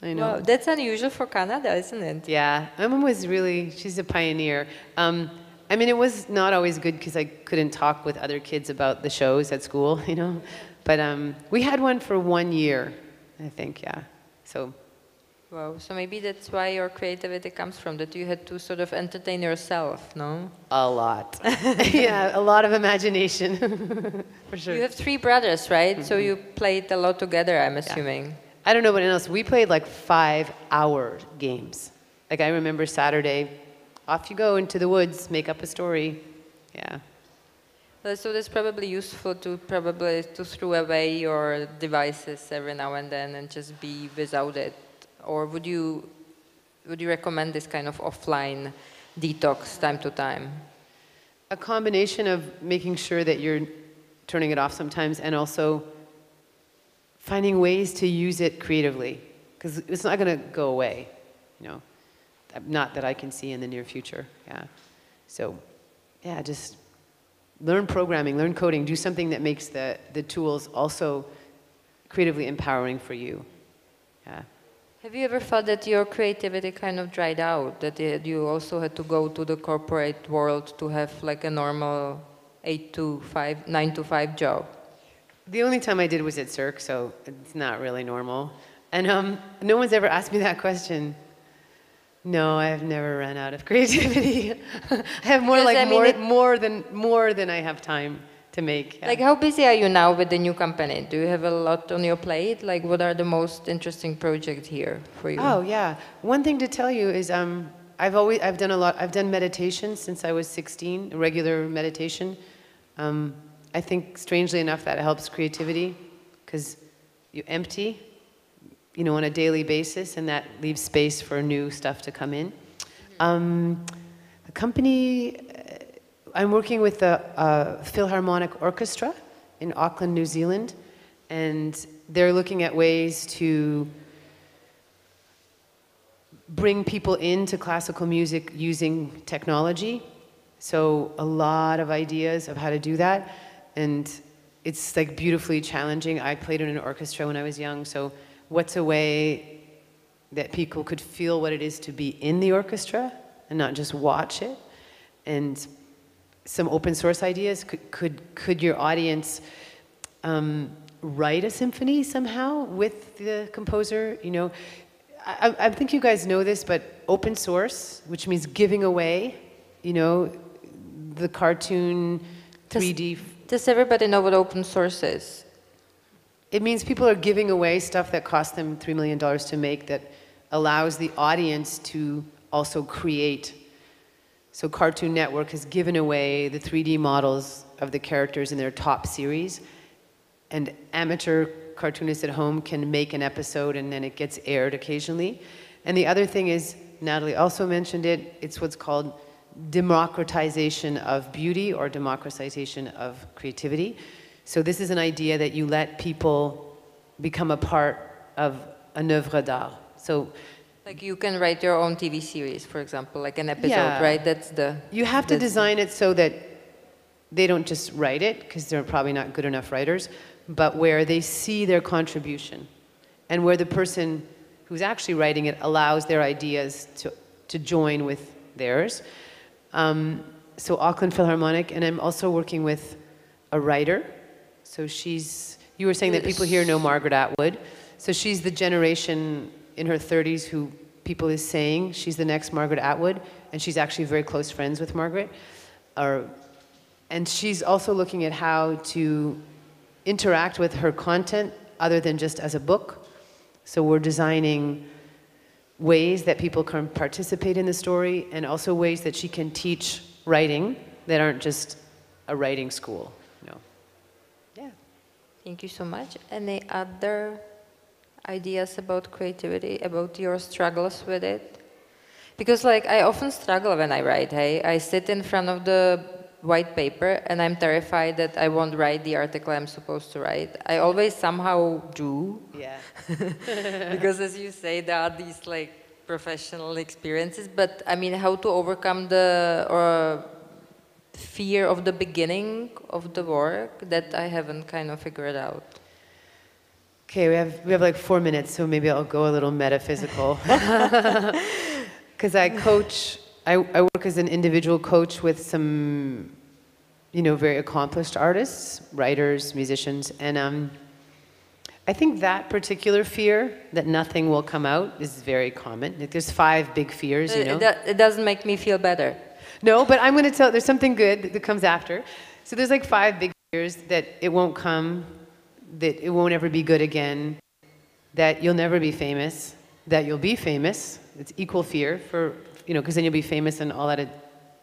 I know. Well, that's unusual for Canada, isn't it? Yeah, my mom was really, she's a pioneer. I mean, it was not always good because I couldn't talk with other kids about the shows at school, you know? But we had one for 1 year, I think, yeah. So. Wow, so maybe that's why your creativity comes from, that you had to sort of entertain yourself, no? A lot. Yeah, a lot of imagination, for sure. You have 3 brothers, right? Mm-hmm. So you played a lot together, I'm assuming. Yeah. I don't know about anyone else. We played like 5-hour games. Like I remember Saturday, off you go into the woods, make up a story. Yeah. So that's probably useful to throw away your devices every now and then and just be without it. Or would you recommend this kind of offline detox time to time? A combination of making sure that you're turning it off sometimes and also finding ways to use it creatively, because it's not going to go away, you know, not that I can see in the near future, yeah. So, yeah, just learn programming, learn coding, do something that makes the tools also creatively empowering for you, yeah. Have you ever thought that your creativity kind of dried out, that you also had to go to the corporate world to have like a normal 9 to 5 job? The only time I did was at Cirque, so it's not really normal. And no one's ever asked me that question. No, I've never run out of creativity. I have more than I have time to make. Yeah. Like, how busy are you now with the new company? Do you have a lot on your plate? Like, what are the most interesting projects here for you? Oh yeah, one thing to tell you is I've done meditation since I was 16, regular meditation. I think, strangely enough, that helps creativity because you empty, you know, on a daily basis, and that leaves space for new stuff to come in. The company, I'm working with the Philharmonic Orchestra in Auckland, New Zealand, and they're looking at ways to bring people into classical music using technology. So a lot of ideas of how to do that. And it's like beautifully challenging. I played in an orchestra when I was young, so what's a way that people could feel what it is to be in the orchestra and not just watch it? And some open source ideas. Could your audience write a symphony somehow with the composer? You know, I think you guys know this, but open source, which means giving away, you know, the cartoon 3D. Does everybody know what open source is? It means people are giving away stuff that cost them $3 million to make that allows the audience to also create. So Cartoon Network has given away the 3D models of the characters in their top series, and amateur cartoonists at home can make an episode and then it gets aired occasionally. And the other thing is, Natalie also mentioned it, it's what's called democratization of beauty or democratization of creativity. So this is an idea that you let people become a part of an œuvre d'art. So, like you can write your own TV series, for example, like an episode, right? That's the... You have to design it so that they don't just write it, because they're probably not good enough writers, but where they see their contribution, and where the person who's actually writing it allows their ideas to join with theirs. So Auckland Philharmonic, and I'm also working with a writer. So you were saying that people here know Margaret Atwood. So she's the generation in her 30s who people is saying she's the next Margaret Atwood, and she's actually very close friends with Margaret. And she's also looking at how to interact with her content other than just as a book. So we're designing ways that people can participate in the story, and also ways that she can teach writing that aren't just a writing school. Yeah. Thank you so much. Any other ideas about creativity, about your struggles with it? Because like I often struggle when I write, hey? I sit in front of the white paper and I'm terrified that I won't write the article I'm supposed to write. I always somehow do. Yeah. Because as you say, there are these like professional experiences, but I mean, how to overcome the fear of the beginning of the work, that I haven't kind of figured out. Okay, we have like 4 minutes, so maybe I'll go a little metaphysical. Because I work as an individual coach with some, very accomplished artists, writers, musicians, and I think that particular fear that nothing will come out is very common. Like, there's 5 big fears, It doesn't make me feel better. No, but I'm going to tell, there's something good that comes after. So there's like 5 big fears: that it won't come, that it won't ever be good again, that you'll never be famous, that you'll be famous. It's equal fear for, because then you'll be famous and all that.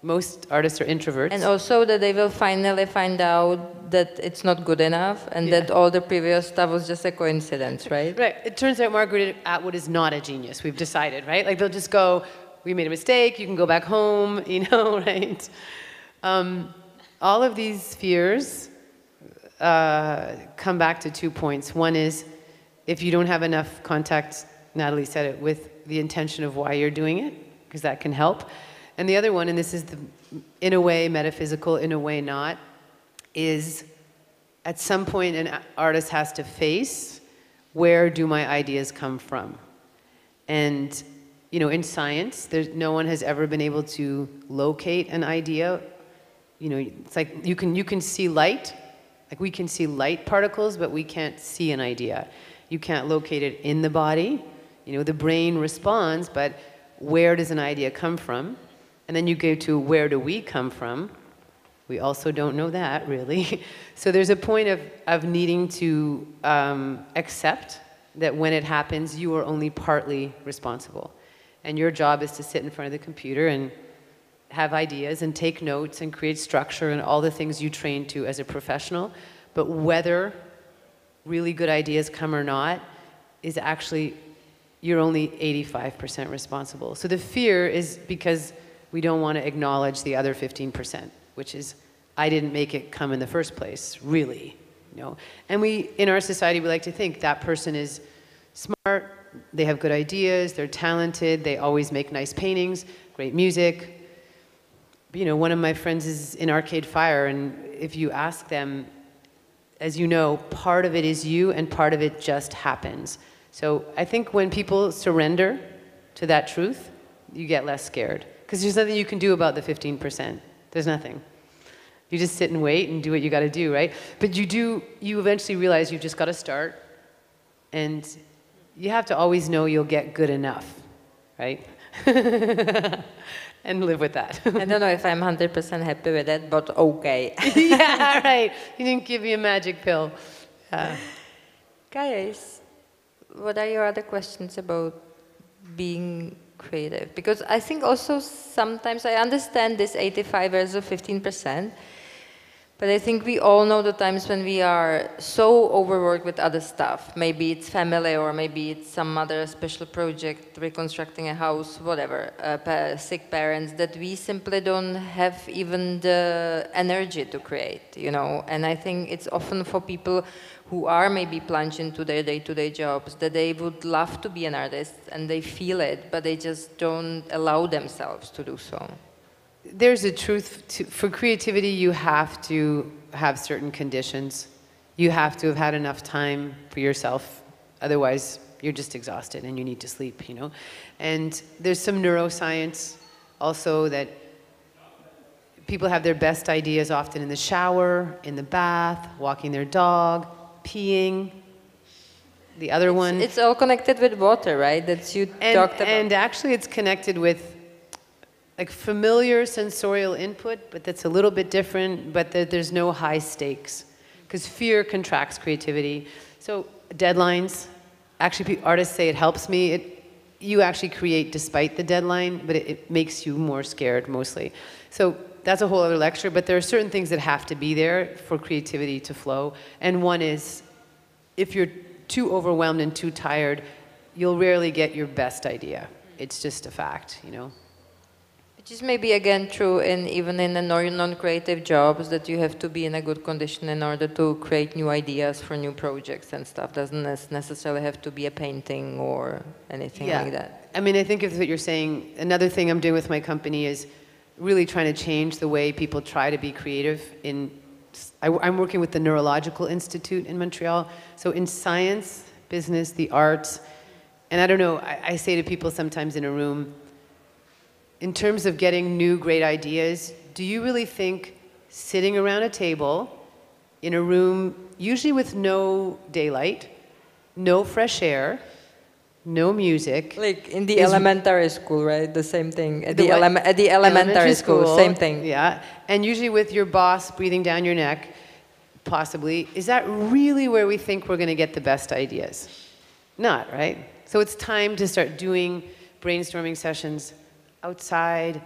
Most artists are introverts. And also that they will finally find out that it's not good enough, and that all the previous stuff was just a coincidence, right? Right. It turns out Margaret Atwood is not a genius. We've decided, right? Like, they'll just go, we made a mistake, you can go back home, right? All of these fears come back to 2 points. One is, if you don't have enough contact, Natalie said it, with the intention of why you're doing it, because that can help. And the other one, and this is in a way metaphysical, in a way not, is at some point an artist has to face, where do my ideas come from? And in science, no one has ever been able to locate an idea. It's like you can see light, like we can see light particles, but we can't see an idea. You can't locate it in the body. The brain responds, but where does an idea come from? And then you go to, where do we come from? We also don't know that, really. So there's a point of needing to accept that when it happens, you are only partly responsible. And your job is to sit in front of the computer and have ideas and take notes and create structure and all the things you train to as a professional. But whether really good ideas come or not is actually, you're only 85% responsible. So the fear is because we don't want to acknowledge the other 15%, which is, I didn't make it come in the first place, really. And in our society, we like to think that person is smart, they have good ideas, they're talented, they always make nice paintings, great music. One of my friends is in Arcade Fire, and if you ask them, as you know, part of it is you and part of it just happens. So I think when people surrender to that truth, you get less scared. Because there's nothing you can do about the 15%. There's nothing. You just sit and wait and do what you got to do, right? But you eventually realize you've just got to start. And you have to always know you'll get good enough, right? And live with that. I don't know if I'm 100% happy with it, but okay. Yeah, right. You didn't give me a magic pill. Guys, what are your other questions about being creative? Because I think also sometimes I understand this 85 versus 15%, but I think we all know the times when we are so overworked with other stuff. Maybe it's family, or maybe it's some other special project, reconstructing a house, whatever, sick parents, that we simply don't have even the energy to create, And I think it's often for people who are maybe plunged into their day-to-day jobs, that they would love to be an artist and they feel it, but they just don't allow themselves to do so. There's a truth for creativity. You have to have certain conditions. You have to have had enough time for yourself. Otherwise, you're just exhausted and you need to sleep, And there's some neuroscience also that people have their best ideas often in the shower, in the bath, walking their dog, peeing. The other one... It's all connected with water, right? That you talked about. And actually it's connected with like familiar sensorial input, but that's a little bit different, but there's no high stakes. Because fear contracts creativity. So deadlines, actually artists say it helps me. You actually create despite the deadline, but it makes you more scared mostly. So that's a whole other lecture, but there are certain things that have to be there for creativity to flow. And one is, if you're too overwhelmed and too tired, you'll rarely get your best idea. It's just a fact, you know. Which is maybe again true even in the non-creative jobs, that you have to be in a good condition in order to create new ideas for new projects and stuff. Doesn't necessarily have to be a painting or anything like that. I mean, I think if what you're saying, another thing I'm doing with my company is really trying to change the way people try to be creative. I'm working with the Neurological Institute in Montreal. So in science, business, the arts, and I don't know, I say to people sometimes in a room, in terms of getting new great ideas, do you really think sitting around a table in a room, usually with no daylight, no fresh air, no music... Like in the elementary school, right? The same thing. At the what? elementary school, same thing. Yeah, and usually with your boss breathing down your neck, possibly. Is that really where we think we're going to get the best ideas? Not, right? So it's time to start doing brainstorming sessions outside,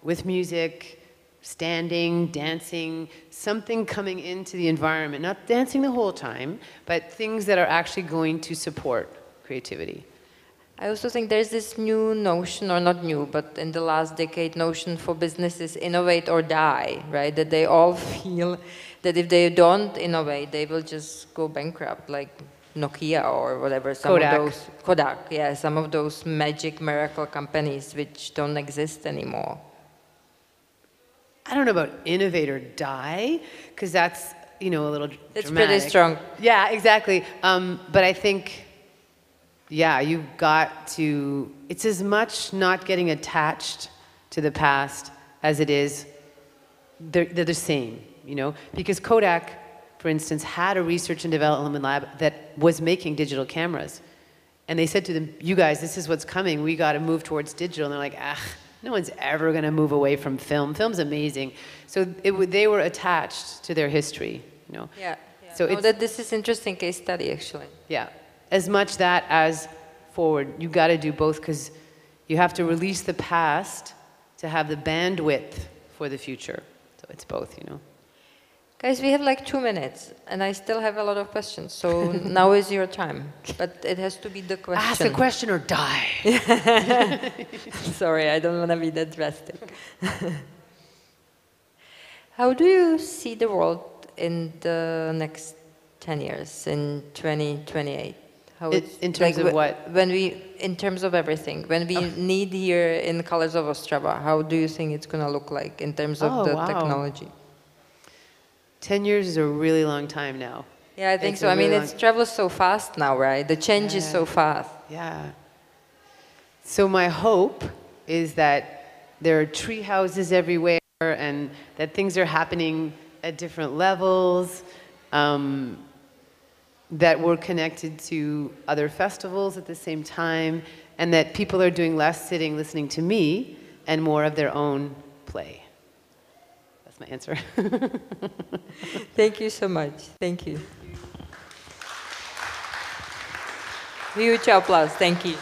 with music, standing, dancing, something coming into the environment. Not dancing the whole time, but things that are actually going to support creativity. I also think there's this new notion, or not new, but in the last decade, notion for businesses, innovate or die, right? That they all feel that if they don't innovate, they will just go bankrupt, like Nokia or whatever. Kodak, yeah, some of those magic miracle companies which don't exist anymore. I don't know about innovate or die, because that's, you know, a little It's dramatic. pretty strong. Yeah, exactly. But I think, yeah, you've got to, it's as much not getting attached to the past as it is, they're the same, you know? Because Kodak, for instance, had a research and development lab that was making digital cameras. And they said to them, you guys, this is what's coming. We got to move towards digital. And they're like, no one's ever going to move away from film. Film's amazing. So they were attached to their history, you know. Yeah. So this is interesting case study, actually. Yeah. As much that as forward. You got to do both, because you have to release the past to have the bandwidth for the future. So it's both, you know. Guys, we have like 2 minutes, and I still have a lot of questions, so now is your time. But it has to be the question. Ask a question or die. Sorry, I don't want to be that drastic. How do you see the world in the next 10 years, in 2028? In terms of what? In terms of everything. When we need here in Colors of Ostrava, how do you think it's going to look like in terms of technology? 10 years is a really long time now. Yeah, I think so. I mean, it travels so fast now, right? The change is so fast. Yeah. So my hope is that there are tree houses everywhere and that things are happening at different levels, that we're connected to other festivals at the same time, and that people are doing less sitting listening to me and more of their own play. My answer. Thank you so much. Thank you. Huge applause. Thank you.